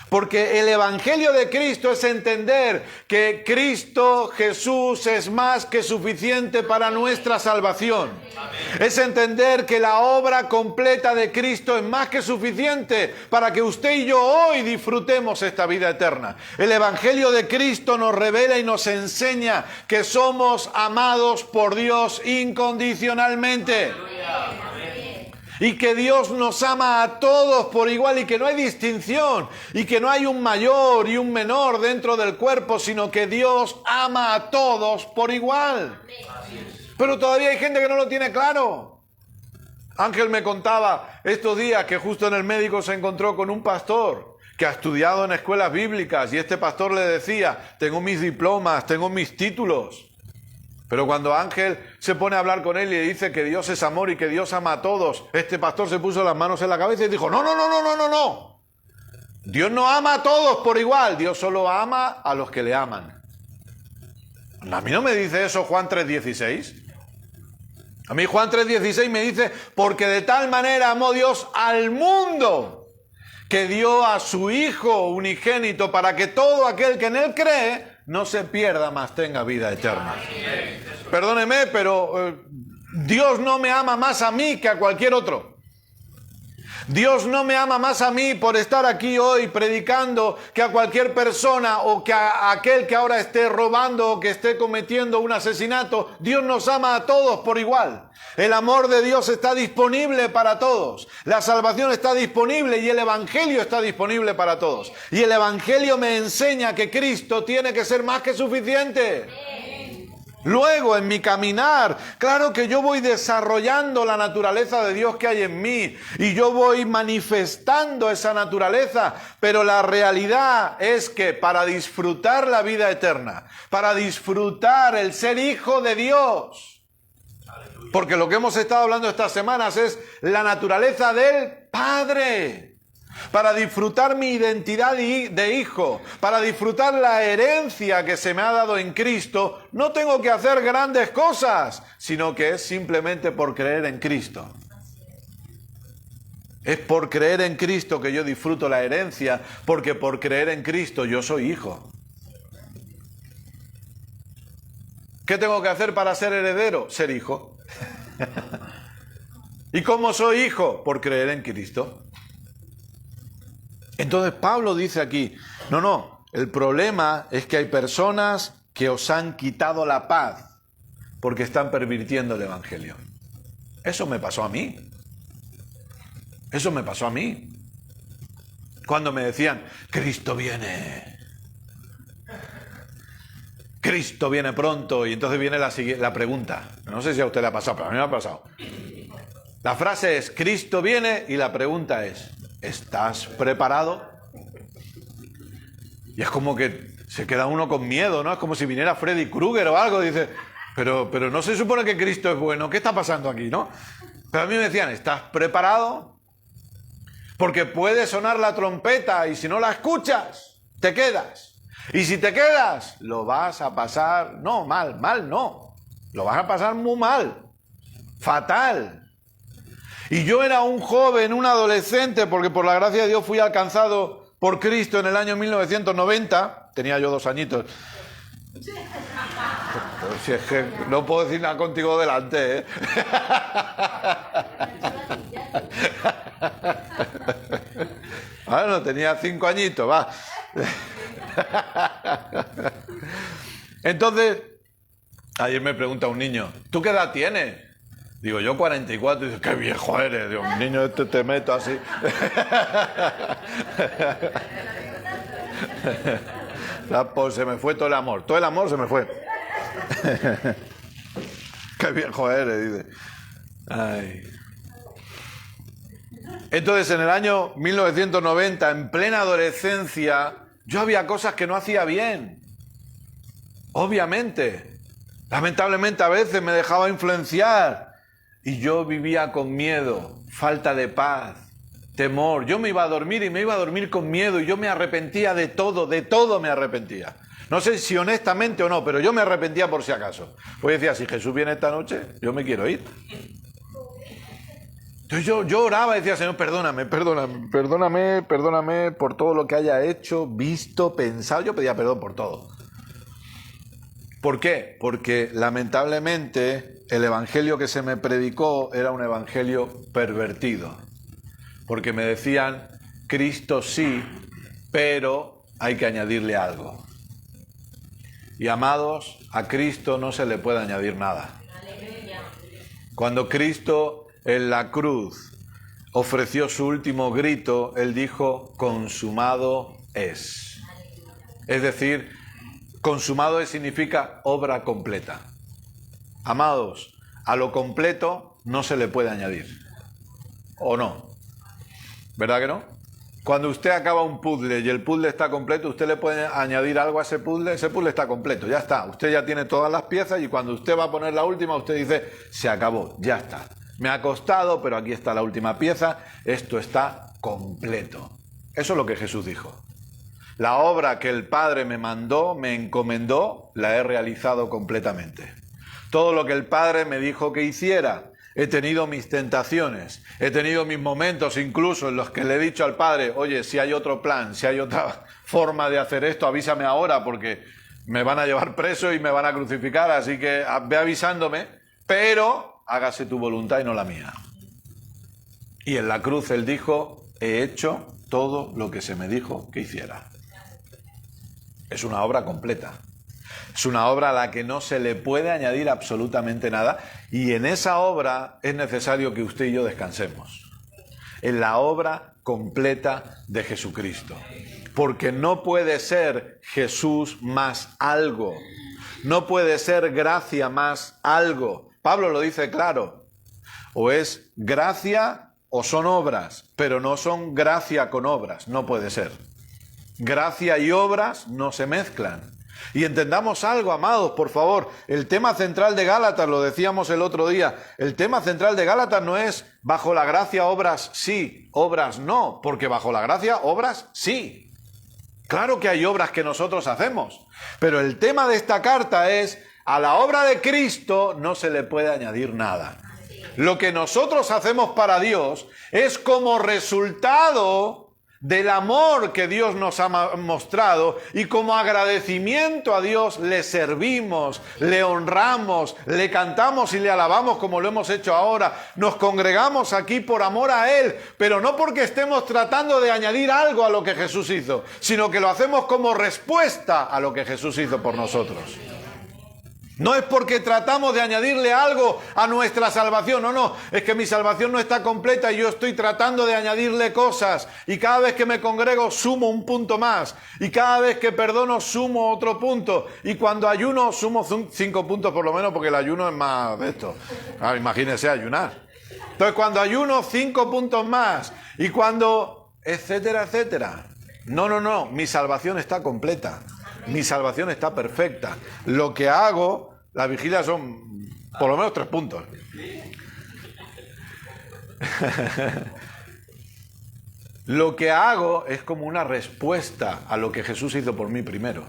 Porque el evangelio de Cristo es entender que Cristo Jesús es más que suficiente para nuestra salvación. Amén. Es entender que la obra completa de Cristo es más que suficiente para que usted y yo hoy disfrutemos esta vida eterna. El evangelio de Cristo nos revela y nos enseña que somos amados por Dios incondicionalmente. Aleluya. Y que Dios nos ama a todos por igual y que no hay distinción y que no hay un mayor y un menor dentro del cuerpo, sino que Dios ama a todos por igual. Pero todavía hay gente que no lo tiene claro. Ángel me contaba estos días que justo en el médico se encontró con un pastor que ha estudiado en escuelas bíblicas y este pastor le decía, tengo mis diplomas, tengo mis títulos. Pero cuando Ángel se pone a hablar con él y le dice que Dios es amor y que Dios ama a todos, este pastor se puso las manos en la cabeza y dijo, no. Dios no ama a todos por igual, Dios solo ama a los que le aman. A mí no me dice eso Juan 3:16. A mí Juan 3:16 me dice, porque de tal manera amó Dios al mundo, que dio a su Hijo unigénito para que todo aquel que en él cree no se pierda, mas tenga vida eterna. Perdóneme, pero Dios no me ama más a mí que a cualquier otro. Dios no me ama más a mí por estar aquí hoy predicando que a cualquier persona o que a aquel que ahora esté robando o que esté cometiendo un asesinato. Dios nos ama a todos por igual. El amor de Dios está disponible para todos. La salvación está disponible y el Evangelio está disponible para todos. Y el Evangelio me enseña que Cristo tiene que ser más que suficiente. Luego, en mi caminar, claro que yo voy desarrollando la naturaleza de Dios que hay en mí y yo voy manifestando esa naturaleza, pero la realidad es que para disfrutar la vida eterna, para disfrutar el ser hijo de Dios, porque lo que hemos estado hablando estas semanas es la naturaleza del Padre. Para disfrutar mi identidad de hijo, para disfrutar la herencia que se me ha dado en Cristo, no tengo que hacer grandes cosas, sino que es simplemente por creer en Cristo. Es por creer en Cristo que yo disfruto la herencia, porque por creer en Cristo yo soy hijo. ¿Qué tengo que hacer para ser heredero? Ser hijo. ¿Y cómo soy hijo? Por creer en Cristo. Entonces Pablo dice aquí, no, el problema es que hay personas que os han quitado la paz porque están pervirtiendo el Evangelio. Eso me pasó a mí. Eso me pasó a mí. Cuando me decían, Cristo viene. Cristo viene pronto. Y entonces viene la pregunta. No sé si a usted le ha pasado, pero a mí me ha pasado. La frase es, Cristo viene, y la pregunta es, ¿estás preparado? Y es como que se queda uno con miedo, ¿no? Es como si viniera Freddy Krueger o algo. Dice, pero no se supone que Cristo es bueno. ¿Qué está pasando aquí, no? Pero a mí me decían, ¿estás preparado? Porque puede sonar la trompeta y si no la escuchas, te quedas. Y si te quedas, lo vas a pasar, no, mal no. Lo vas a pasar muy mal. Fatal. Y yo era un joven, un adolescente, porque por la gracia de Dios fui alcanzado por Cristo en el año 1990. Tenía yo 2 añitos. Pero si es que no puedo decir nada contigo delante, ¿eh? Bueno, tenía 5 añitos, va. Entonces, ayer me pregunta un niño, ¿tú qué edad tienes? Digo, yo 44, y dice, qué viejo eres. Digo, niño, te meto así. Pues se me fue todo el amor se me fue. Qué viejo eres, dice. Ay. Entonces, en el año 1990, en plena adolescencia, yo había cosas que no hacía bien. Obviamente. Lamentablemente a veces me dejaba influenciar. Y yo vivía con miedo, falta de paz, temor. Yo me iba a dormir y me iba a dormir con miedo y yo me arrepentía de todo me arrepentía. No sé si honestamente o no, pero yo me arrepentía por si acaso. Pues decía, si Jesús viene esta noche, yo me quiero ir. Entonces yo oraba y decía, Señor, perdóname por todo lo que haya hecho, visto, pensado. Yo pedía perdón por todo. ¿Por qué? Porque lamentablemente el evangelio que se me predicó era un evangelio pervertido. Porque me decían, Cristo sí, pero hay que añadirle algo. Y amados, a Cristo no se le puede añadir nada. Cuando Cristo en la cruz ofreció su último grito, Él dijo, consumado es. Es decir, consumado es significa obra completa. Amados, a lo completo no se le puede añadir. ¿O no? ¿Verdad que no? Cuando usted acaba un puzzle y el puzzle está completo, usted le puede añadir algo a ese puzzle está completo, ya está. Usted ya tiene todas las piezas y cuando usted va a poner la última, usted dice, se acabó, ya está. Me ha costado, pero aquí está la última pieza, esto está completo. Eso es lo que Jesús dijo. La obra que el Padre me mandó, me encomendó, la he realizado completamente. Todo lo que el Padre me dijo que hiciera, he tenido mis tentaciones, he tenido mis momentos incluso en los que le he dicho al Padre, oye, si hay otro plan, si hay otra forma de hacer esto, avísame ahora porque me van a llevar preso y me van a crucificar, así que ve avisándome, pero hágase tu voluntad y no la mía. Y en la cruz Él dijo, he hecho todo lo que se me dijo que hiciera. Es una obra completa. Es una obra a la que no se le puede añadir absolutamente nada. Y en esa obra es necesario que usted y yo descansemos. En la obra completa de Jesucristo. Porque no puede ser Jesús más algo. No puede ser gracia más algo. Pablo lo dice claro. O es gracia o son obras, pero no son gracia con obras. No puede ser. Gracia y obras no se mezclan. Y entendamos algo, amados, por favor. El tema central de Gálatas, lo decíamos el otro día, el tema central de Gálatas no es bajo la gracia obras sí, obras no, porque bajo la gracia obras sí. Claro que hay obras que nosotros hacemos, pero el tema de esta carta es, a la obra de Cristo no se le puede añadir nada. Lo que nosotros hacemos para Dios es como resultado del amor que Dios nos ha mostrado y como agradecimiento a Dios le servimos, le honramos, le cantamos y le alabamos como lo hemos hecho ahora. Nos congregamos aquí por amor a Él, pero no porque estemos tratando de añadir algo a lo que Jesús hizo, sino que lo hacemos como respuesta a lo que Jesús hizo por nosotros. No es porque tratamos de añadirle algo a nuestra salvación, no, es que mi salvación no está completa y yo estoy tratando de añadirle cosas y cada vez que me congrego sumo un punto más y cada vez que perdono sumo otro punto y cuando ayuno sumo 5 puntos por lo menos porque el ayuno es más de esto. Imagínense ayunar. Entonces cuando ayuno 5 puntos más y cuando etcétera, etcétera. No, mi salvación está completa. Mi salvación está perfecta. Lo que hago, la vigilia son por lo menos 3 puntos. Lo que hago es como una respuesta a lo que Jesús hizo por mí primero.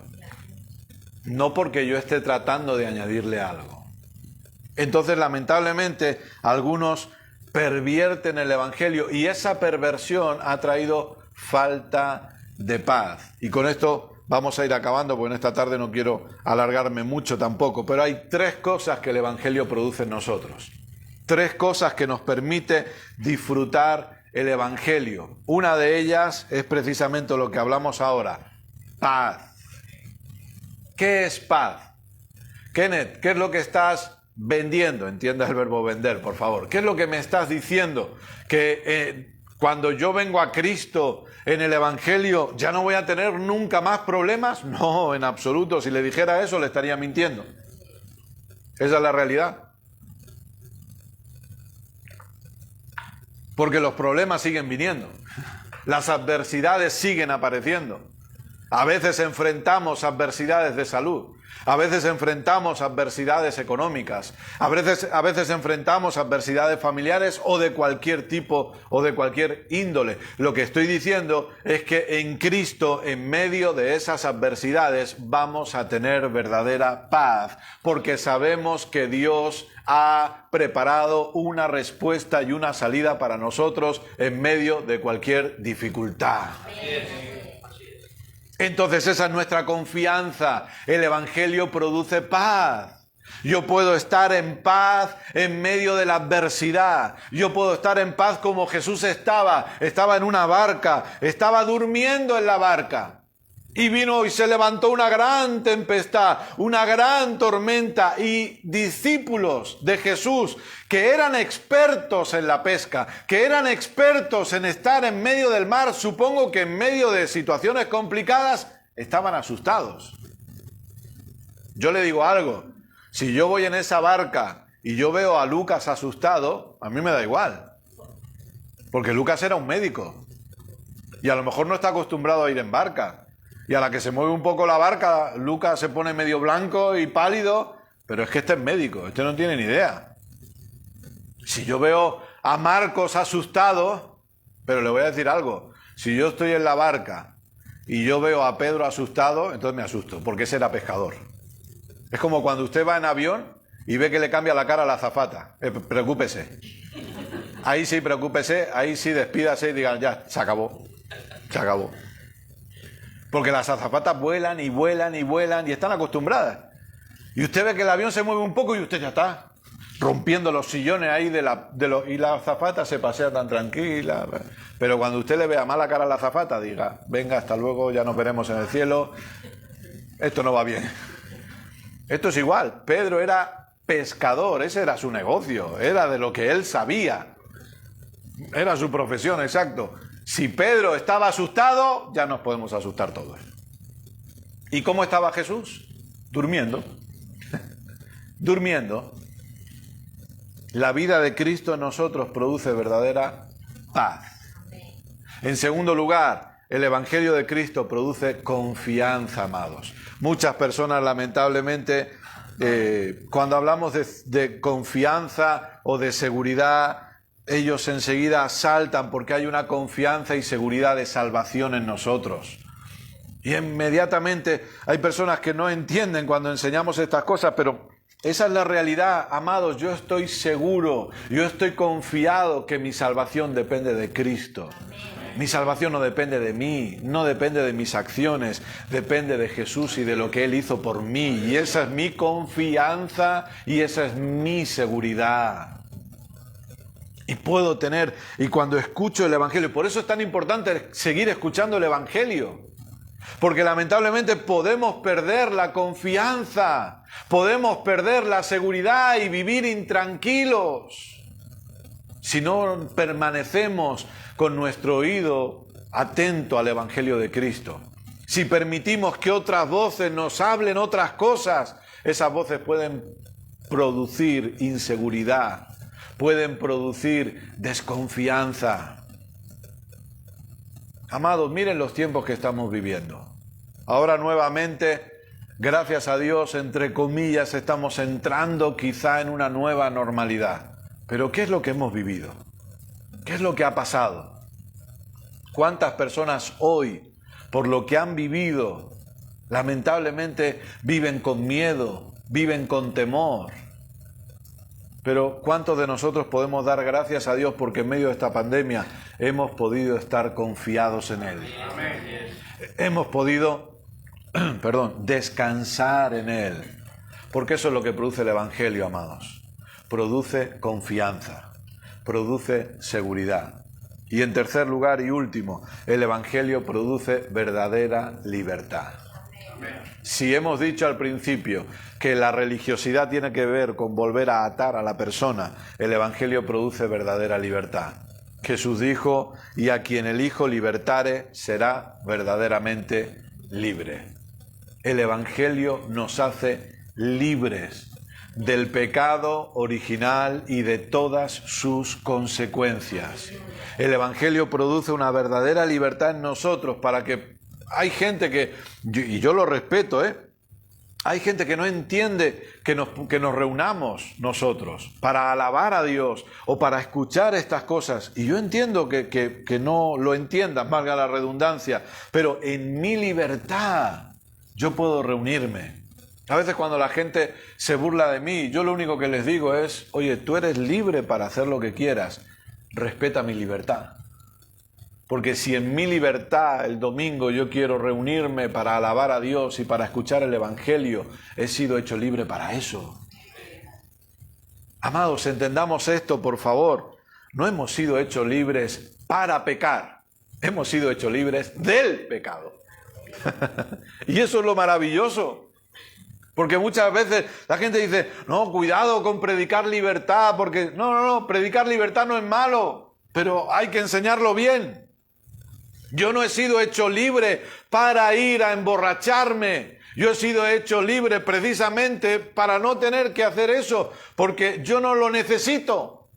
No porque yo esté tratando de añadirle algo. Entonces, lamentablemente, algunos pervierten el Evangelio y esa perversión ha traído falta de paz. Y con esto vamos a ir acabando, porque en esta tarde no quiero alargarme mucho tampoco, pero hay 3 cosas que el Evangelio produce en nosotros. 3 cosas que nos permite disfrutar el Evangelio. Una de ellas es precisamente lo que hablamos ahora, paz. ¿Qué es paz? Kenneth, ¿qué es lo que estás vendiendo? Entienda el verbo vender, por favor. ¿Qué es lo que me estás diciendo? Que cuando yo vengo a Cristo en el Evangelio, ¿ya no voy a tener nunca más problemas? No, en absoluto. Si le dijera eso, le estaría mintiendo. Esa es la realidad. Porque los problemas siguen viniendo. Las adversidades siguen apareciendo. A veces enfrentamos adversidades de salud. A veces enfrentamos adversidades económicas, a veces enfrentamos adversidades familiares o de cualquier tipo o de cualquier índole. Lo que estoy diciendo es que en Cristo, en medio de esas adversidades, vamos a tener verdadera paz, porque sabemos que Dios ha preparado una respuesta y una salida para nosotros en medio de cualquier dificultad. Entonces esa es nuestra confianza. El Evangelio produce paz. Yo puedo estar en paz en medio de la adversidad. Yo puedo estar en paz como Jesús estaba en una barca, estaba durmiendo en la barca. Y vino y se levantó una gran tempestad, una gran tormenta, y discípulos de Jesús que eran expertos en la pesca, que eran expertos en estar en medio del mar, supongo que en medio de situaciones complicadas, estaban asustados. Yo le digo algo, si yo voy en esa barca y yo veo a Lucas asustado, a mí me da igual, porque Lucas era un médico y a lo mejor no está acostumbrado a ir en barca. Y a la que se mueve un poco la barca, Lucas se pone medio blanco y pálido, pero es que este es médico, este no tiene ni idea. Si yo veo a Marcos asustado, pero le voy a decir algo, si yo estoy en la barca y yo veo a Pedro asustado, entonces me asusto, porque ese era pescador. Es como cuando usted va en avión y ve que le cambia la cara a la azafata. Preocúpese. Ahí sí, preocúpese, ahí sí, despídase y diga, ya, se acabó, se acabó. Porque las azafatas vuelan y vuelan y vuelan y están acostumbradas. Y usted ve que el avión se mueve un poco y usted ya está. rompiendo los sillones ahí y la azafata se pasea tan tranquila. Pero cuando usted le vea mala cara a la azafata, diga, venga, hasta luego, ya nos veremos en el cielo, esto no va bien. Esto es igual, Pedro era pescador, ese era su negocio, era de lo que él sabía, era su profesión, exacto. Si Pedro estaba asustado, ya nos podemos asustar todos. ¿Y cómo estaba Jesús? Durmiendo. Durmiendo. La vida de Cristo en nosotros produce verdadera paz. En segundo lugar, el Evangelio de Cristo produce confianza, amados. Muchas personas, lamentablemente, cuando hablamos de confianza o de seguridad, ellos enseguida saltan porque hay una confianza y seguridad de salvación en nosotros. Y inmediatamente hay personas que no entienden cuando enseñamos estas cosas, pero esa es la realidad, amados. Yo estoy seguro, yo estoy confiado que mi salvación depende de Cristo. Mi salvación no depende de mí, no depende de mis acciones, depende de Jesús y de lo que Él hizo por mí. Y esa es mi confianza y esa es mi seguridad. Y puedo tener, y cuando escucho el Evangelio, por eso es tan importante seguir escuchando el Evangelio. Porque lamentablemente podemos perder la confianza, podemos perder la seguridad y vivir intranquilos si no permanecemos con nuestro oído atento al Evangelio de Cristo. Si permitimos que otras voces nos hablen otras cosas, esas voces pueden producir inseguridad, pueden producir desconfianza. Amados, miren los tiempos que estamos viviendo. Ahora nuevamente, gracias a Dios, entre comillas, estamos entrando quizá en una nueva normalidad. Pero ¿qué es lo que hemos vivido? ¿Qué es lo que ha pasado? ¿Cuántas personas hoy, por lo que han vivido, lamentablemente viven con miedo, viven con temor? Pero ¿cuántos de nosotros podemos dar gracias a Dios porque en medio de esta pandemia hemos podido estar confiados en Él? Hemos podido, descansar en Él. Porque eso es lo que produce el Evangelio, amados. Produce confianza, produce seguridad. Y en tercer lugar y último, el Evangelio produce verdadera libertad. Si hemos dicho al principio que la religiosidad tiene que ver con volver a atar a la persona, el Evangelio produce verdadera libertad. Jesús dijo, y a quien el Hijo libertare será verdaderamente libre. El Evangelio nos hace libres del pecado original y de todas sus consecuencias. El Evangelio produce una verdadera libertad en nosotros para que... Hay gente que, y yo lo respeto, hay gente que no entiende que nos reunamos nosotros para alabar a Dios o para escuchar estas cosas. Y yo entiendo que no lo entiendan, valga la redundancia, pero en mi libertad yo puedo reunirme. A veces cuando la gente se burla de mí, yo lo único que les digo es, oye, tú eres libre para hacer lo que quieras, respeta mi libertad. Porque si en mi libertad el domingo yo quiero reunirme para alabar a Dios y para escuchar el Evangelio, he sido hecho libre para eso. Amados, entendamos esto, por favor. No hemos sido hechos libres para pecar, hemos sido hechos libres del pecado. Y eso es lo maravilloso. Porque muchas veces la gente dice, no, cuidado con predicar libertad, porque no, predicar libertad no es malo, pero hay que enseñarlo bien. Yo no he sido hecho libre para ir a emborracharme. Yo he sido hecho libre precisamente para no tener que hacer eso, porque yo no lo necesito.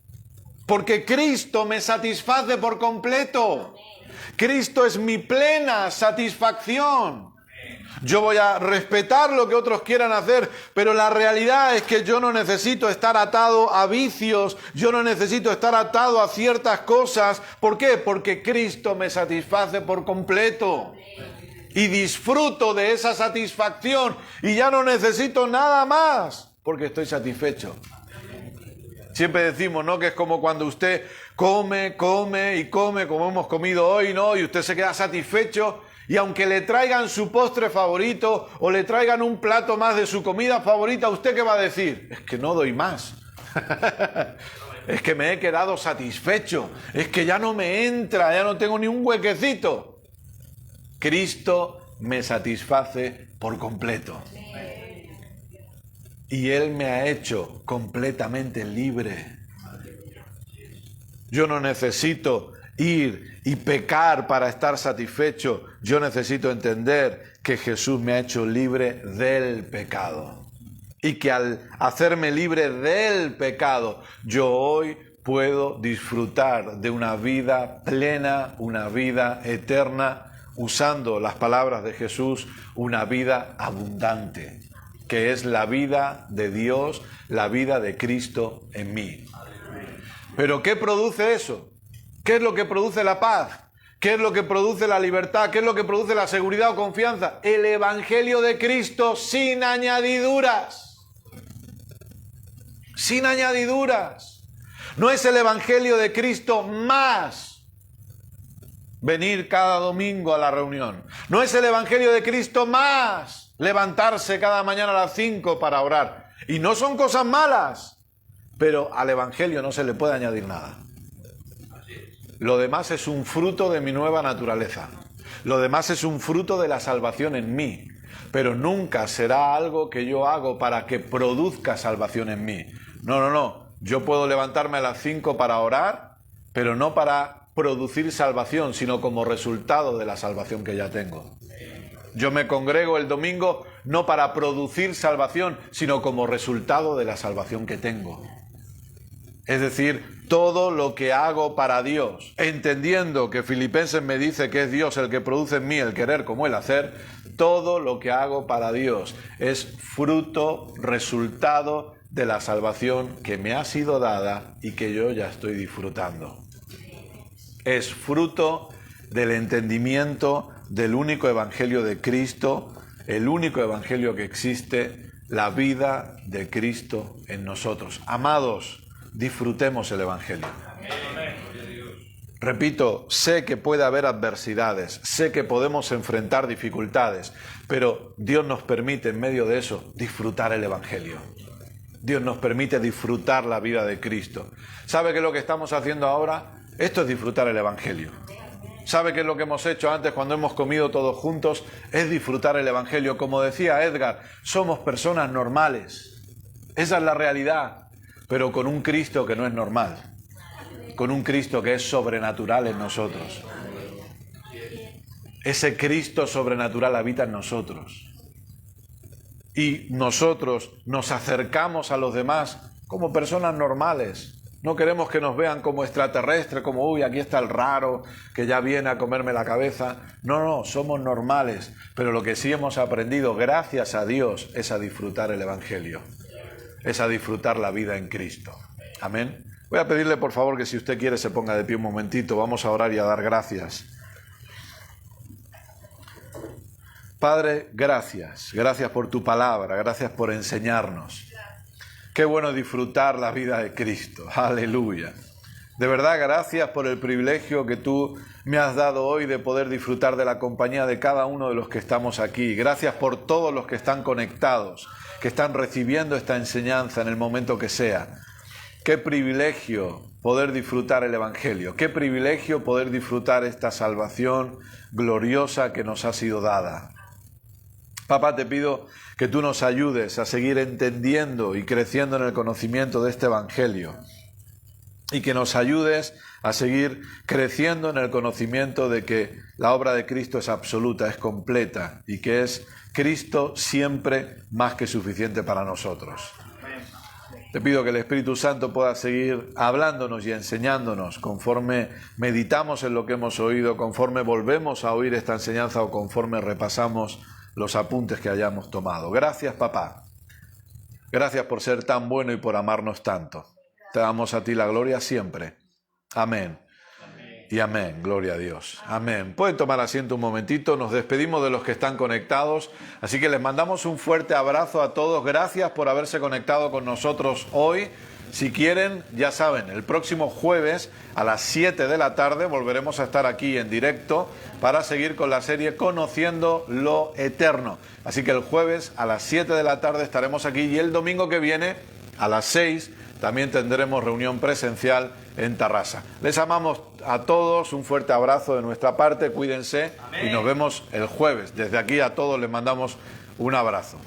Porque Cristo me satisface por completo. Cristo es mi plena satisfacción. Yo voy a respetar lo que otros quieran hacer, pero la realidad es que yo no necesito estar atado a vicios, yo no necesito estar atado a ciertas cosas. ¿Por qué? Porque Cristo me satisface por completo. Y disfruto de esa satisfacción y ya no necesito nada más, porque estoy satisfecho. Siempre decimos, ¿no?, que es como cuando usted come, como hemos comido hoy, ¿no?, y usted se queda satisfecho. Y aunque le traigan su postre favorito o le traigan un plato más de su comida favorita, ¿usted qué va a decir? Es que no doy más. Es que me he quedado satisfecho. Es que ya no me entra, ya no tengo ni un huequecito. Cristo me satisface por completo. Y Él me ha hecho completamente libre. Yo no necesito ir y pecar para estar satisfecho. Yo necesito entender que Jesús me ha hecho libre del pecado. Y que al hacerme libre del pecado, yo hoy puedo disfrutar de una vida plena, una vida eterna, usando las palabras de Jesús, una vida abundante, que es la vida de Dios, la vida de Cristo en mí. ¿Pero qué produce eso? ¿Qué es lo que produce la paz? ¿Qué es lo que produce la libertad? ¿Qué es lo que produce la seguridad o confianza? El Evangelio de Cristo sin añadiduras. Sin añadiduras. No es el Evangelio de Cristo más venir cada domingo a la reunión. No es el Evangelio de Cristo más levantarse cada mañana a las 5 para orar. Y no son cosas malas, pero al Evangelio no se le puede añadir nada. Lo demás es un fruto de mi nueva naturaleza. Lo demás es un fruto de la salvación en mí. Pero nunca será algo que yo hago para que produzca salvación en mí. No. Yo puedo levantarme a las 5 para orar, pero no para producir salvación, sino como resultado de la salvación que ya tengo. Yo me congrego el domingo no para producir salvación, sino como resultado de la salvación que tengo. Es decir, todo lo que hago para Dios, entendiendo que Filipenses me dice que es Dios el que produce en mí el querer como el hacer, todo lo que hago para Dios es fruto, resultado de la salvación que me ha sido dada y que yo ya estoy disfrutando. Es fruto del entendimiento del único Evangelio de Cristo, el único Evangelio que existe, la vida de Cristo en nosotros. Amados, disfrutemos el Evangelio. Repito, sé que puede haber adversidades, sé que podemos enfrentar dificultades, pero Dios nos permite en medio de eso disfrutar el Evangelio. Dios nos permite disfrutar la vida de Cristo. ¿Sabe qué es lo que estamos haciendo ahora? Esto es disfrutar el Evangelio. ¿Sabe qué es lo que hemos hecho antes cuando hemos comido todos juntos? Es disfrutar el Evangelio. Como decía Edgar, somos personas normales. Esa es la realidad, pero con un Cristo que no es normal. Con un Cristo que es sobrenatural en nosotros. Ese Cristo sobrenatural habita en nosotros. Y nosotros nos acercamos a los demás como personas normales. No queremos que nos vean como extraterrestres, como, uy, aquí está el raro, que ya viene a comerme la cabeza. No, somos normales. Pero lo que sí hemos aprendido, gracias a Dios, es a disfrutar el Evangelio. Es a disfrutar la vida en Cristo. Amén. Voy a pedirle, por favor, que si usted quiere se ponga de pie un momentito. Vamos a orar y a dar gracias. Padre, gracias. Gracias por tu palabra. Gracias por enseñarnos. Qué bueno disfrutar la vida de Cristo. Aleluya. De verdad, gracias por el privilegio que tú me has dado hoy de poder disfrutar de la compañía de cada uno de los que estamos aquí. Gracias por todos los que están conectados, que están recibiendo esta enseñanza en el momento que sea. Qué privilegio poder disfrutar el Evangelio. Qué privilegio poder disfrutar esta salvación gloriosa que nos ha sido dada. Papá, te pido que tú nos ayudes a seguir entendiendo y creciendo en el conocimiento de este Evangelio y que nos ayudes a seguir creciendo en el conocimiento de que la obra de Cristo es absoluta, es completa y que es Cristo siempre más que suficiente para nosotros. Te pido que el Espíritu Santo pueda seguir hablándonos y enseñándonos conforme meditamos en lo que hemos oído, conforme volvemos a oír esta enseñanza o conforme repasamos los apuntes que hayamos tomado. Gracias, papá. Gracias por ser tan bueno y por amarnos tanto. Te damos a ti la gloria siempre. Amén. Y amén. Gloria a Dios. Amén. Pueden tomar asiento un momentito. Nos despedimos de los que están conectados. Así que les mandamos un fuerte abrazo a todos. Gracias por haberse conectado con nosotros hoy. Si quieren, ya saben, el próximo jueves a las 7 de la tarde volveremos a estar aquí en directo para seguir con la serie Conociendo lo Eterno. Así que el jueves a las 7 de la tarde estaremos aquí y el domingo que viene a las 6 también tendremos reunión presencial en Tarrasa. Les amamos a todos, un fuerte abrazo de nuestra parte, cuídense. Amén. Y nos vemos el jueves. Desde aquí a todos les mandamos un abrazo.